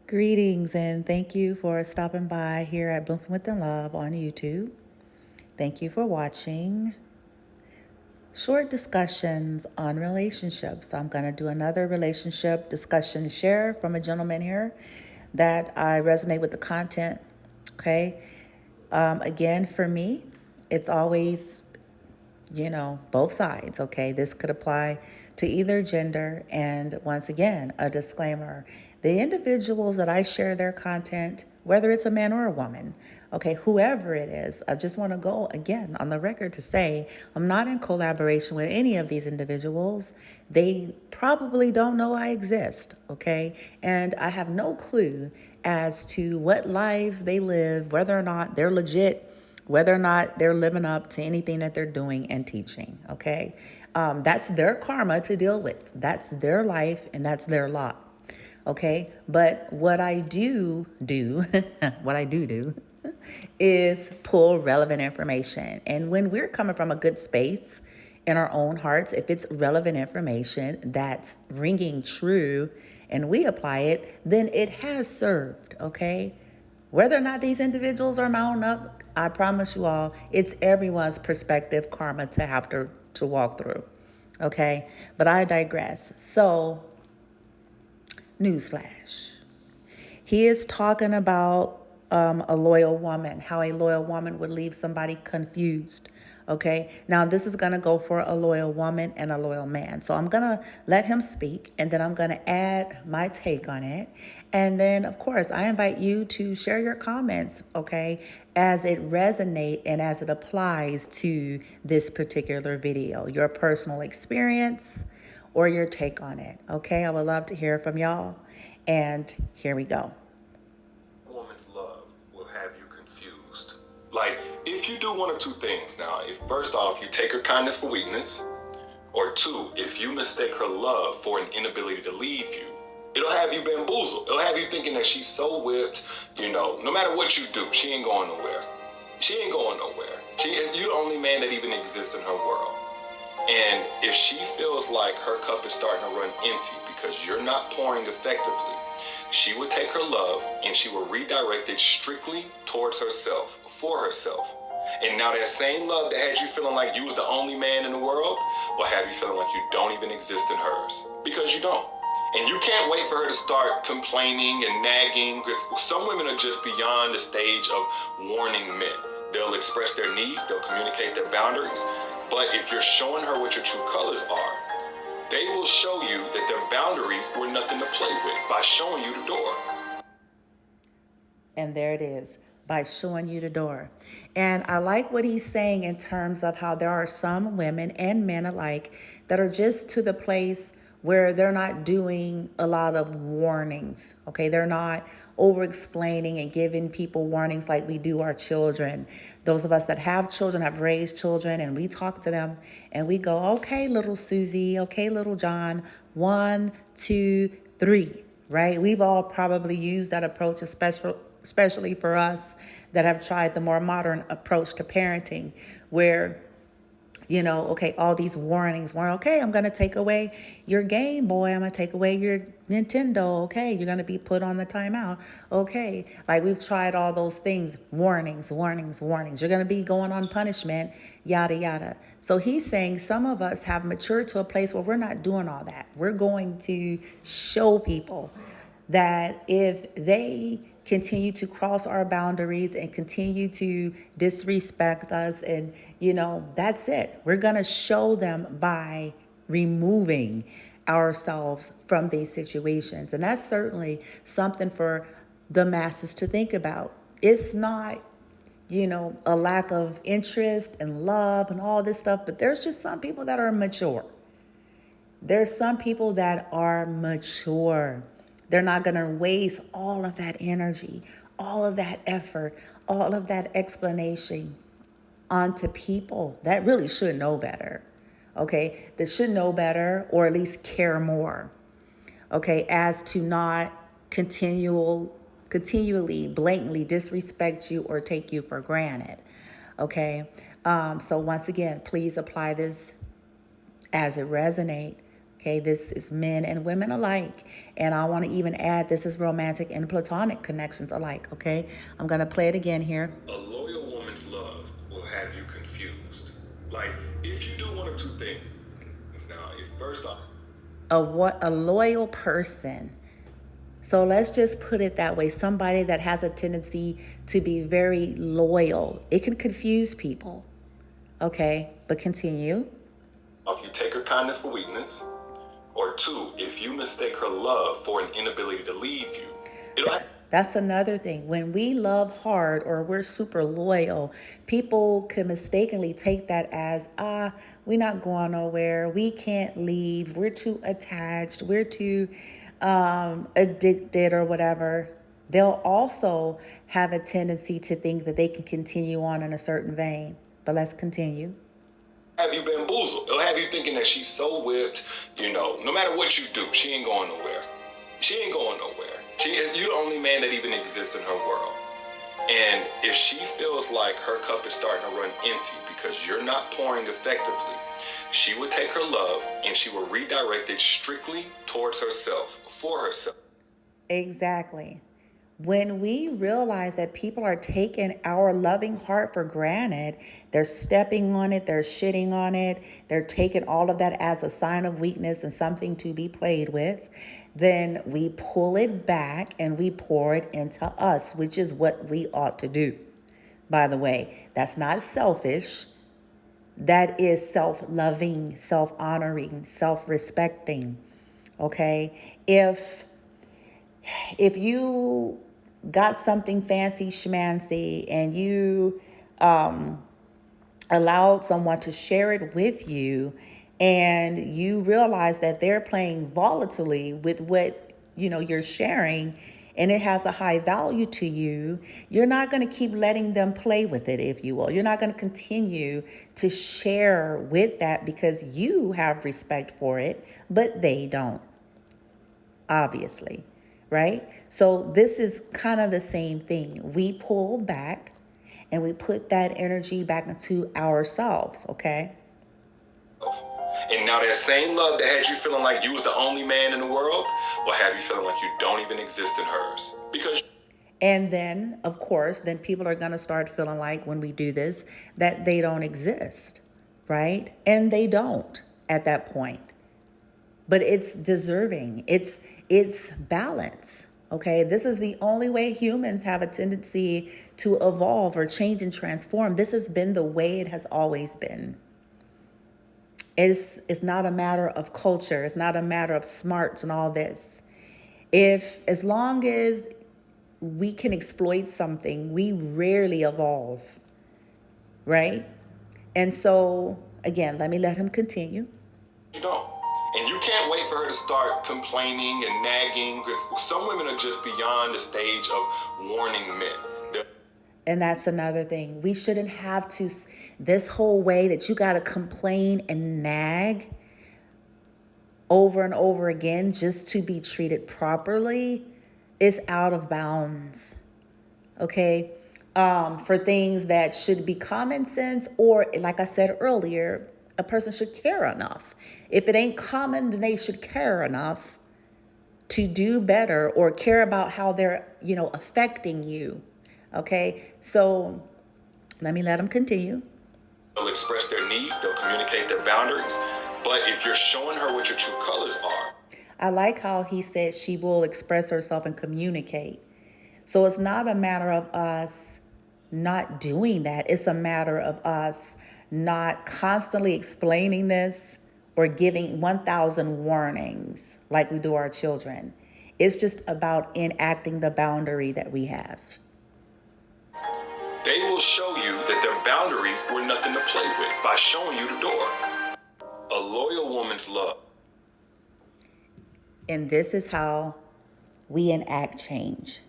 Greetings and thank you for stopping by here at Blooming Within Love on YouTube. Thank you for watching. Short discussions on relationships. I'm going to do another relationship discussion share from a gentleman here that I resonate with the content. Okay. Again, for me, it's always both sides, okay? This could apply to either gender. And once again, a disclaimer, the individuals that I share their content, whether it's a man or a woman, okay, whoever it is, I just want to go again on the record to say I'm not in collaboration with any of these individuals. They probably don't know I exist, okay? And I have no clue as to what lives they live, whether or not they're legit, whether or not they're living up to anything that they're doing and teaching, okay? That's their karma to deal with. That's their life and that's their lot, okay? But what I do, what I do is pull relevant information. And when we're coming from a good space in our own hearts, if it's relevant information that's ringing true and we apply it, then it has served, okay? Whether or not these individuals are mounting up, I promise you all, it's everyone's perspective karma to have to walk through. Okay? But I digress. So, newsflash. He is talking about a loyal woman, how a loyal woman would leave somebody confused. Okay, now this is going to go for a loyal woman and a loyal man. So I'm going to let him speak and then I'm going to add my take on it. And then, of course, I invite you to share your comments, okay, as it resonates and as it applies to this particular video, your personal experience or your take on it. Okay, I would love to hear from y'all. And here we go. Woman's love will have you confused. Like, if you do one of two things now, if first off, you take her kindness for weakness, or two, if you mistake her love for an inability to leave you, it'll have you bamboozled. It'll have you thinking that she's so whipped, no matter what you do, she ain't going nowhere. She ain't going nowhere. You're the only man that even exists in her world. And if she feels like her cup is starting to run empty because you're not pouring effectively, she would take her love and she will redirect it strictly towards herself, for herself. And now that same love that had you feeling like you was the only man in the world will have you feeling like you don't even exist in hers. Because you don't. And you can't wait for her to start complaining and nagging, because some women are just beyond the stage of warning men. They'll express their needs, they'll communicate their boundaries, but if you're showing her what your true colors are, they will show you that their boundaries were nothing to play with by showing you the door. And there it is, by showing you the door. And I like what he's saying in terms of how there are some women and men alike that are just to the place where they're not doing a lot of warnings, okay? They're not over-explaining and giving people warnings like we do our children. Those of us that have children, have raised children, and we talk to them and we go, okay, little Susie, okay, little John, 1, 2, 3, right? We've all probably used that approach, especially for us that have tried the more modern approach to parenting, where okay, all these warnings were, okay, I'm going to take away your Game Boy. I'm going to take away your Nintendo. Okay, you're going to be put on the timeout. Okay, like we've tried all those things, warnings, warnings, warnings. You're going to be going on punishment, yada, yada. So he's saying some of us have matured to a place where we're not doing all that. We're going to show people that if they continue to cross our boundaries and continue to disrespect us, and that's it. We're going to show them by removing ourselves from these situations. And that's certainly something for the masses to think about. It's not a lack of interest and love and all this stuff, but there's just some people that are mature. There's some people that are mature. They're not going to waste all of that energy, all of that effort, all of that explanation onto people that really should know better, okay? That should know better or at least care more, okay, as to not continually, blatantly disrespect you or take you for granted, okay? So once again, please apply this as it resonates. Okay, this is men and women alike. And I want to even add this is romantic and platonic connections alike. Okay, I'm going to play it again here. A loyal woman's love will have you confused. Like, if you do one of two things. Now, if first off, A loyal person. So let's just put it that way. Somebody that has a tendency to be very loyal. It can confuse people. Okay, but continue. if you take her kindness for weakness, or two, if you mistake her love for an inability to leave you, That's another thing. When we love hard or we're super loyal, people can mistakenly take that as, we're not going nowhere. We can't leave. We're too attached. We're too addicted or whatever. They'll also have a tendency to think that they can continue on in a certain vein. But let's continue. have you bamboozled. It'll have you thinking that she's so whipped, no matter what you do, she ain't going nowhere. She ain't going nowhere. You're the only man that even exists in her world. And if she feels like her cup is starting to run empty because you're not pouring effectively, she would take her love and she will redirect it strictly towards herself, for herself. Exactly. When we realize that people are taking our loving heart for granted, they're stepping on it, they're shitting on it, they're taking all of that as a sign of weakness and something to be played with, then we pull it back and we pour it into us, which is what we ought to do. By the way, that's not selfish. That is self-loving, self-honoring, self-respecting. Okay? If you got something fancy schmancy and you allowed someone to share it with you and you realize that they're playing volatilely with what you're sharing and it has a high value to you, you're not going to keep letting them play with it, if you will. You're not going to continue to share with that because you have respect for it, but they don't, obviously. Right? So this is kind of the same thing. We pull back and we put that energy back into ourselves, okay? And now that same love that had you feeling like you was the only man in the world will have you feeling like you don't even exist in hers. And then, of course, then people are going to start feeling like when we do this, that they don't exist, right? And they don't at that point. But it's deserving. It's balance. Okay, this is the only way humans have a tendency to evolve or change and transform. This has been the way it has always been. It's not a matter of culture. It's not a matter of smarts and all this. As long as we can exploit something, we rarely evolve, right? And so, again, let me let him continue. You don't. And you can't wait for her to start complaining and nagging because some women are just beyond the stage of warning men. And that's another thing. We shouldn't have to, this whole way that you got to complain and nag over and over again just to be treated properly is out of bounds. Okay? For things that should be common sense or, like I said earlier, a person should care enough. If it ain't common, then they should care enough to do better or care about how they're, affecting you. Okay, so let me let them continue. They'll express their needs, they'll communicate their boundaries, but if you're showing her what your true colors are. I like how he said she will express herself and communicate. So it's not a matter of us not doing that. It's a matter of us not constantly explaining this or giving 1,000 warnings like we do our children. It's just about enacting the boundary that we have. They will show you that their boundaries were nothing to play with by showing you the door. A loyal woman's love. And this is how we enact change.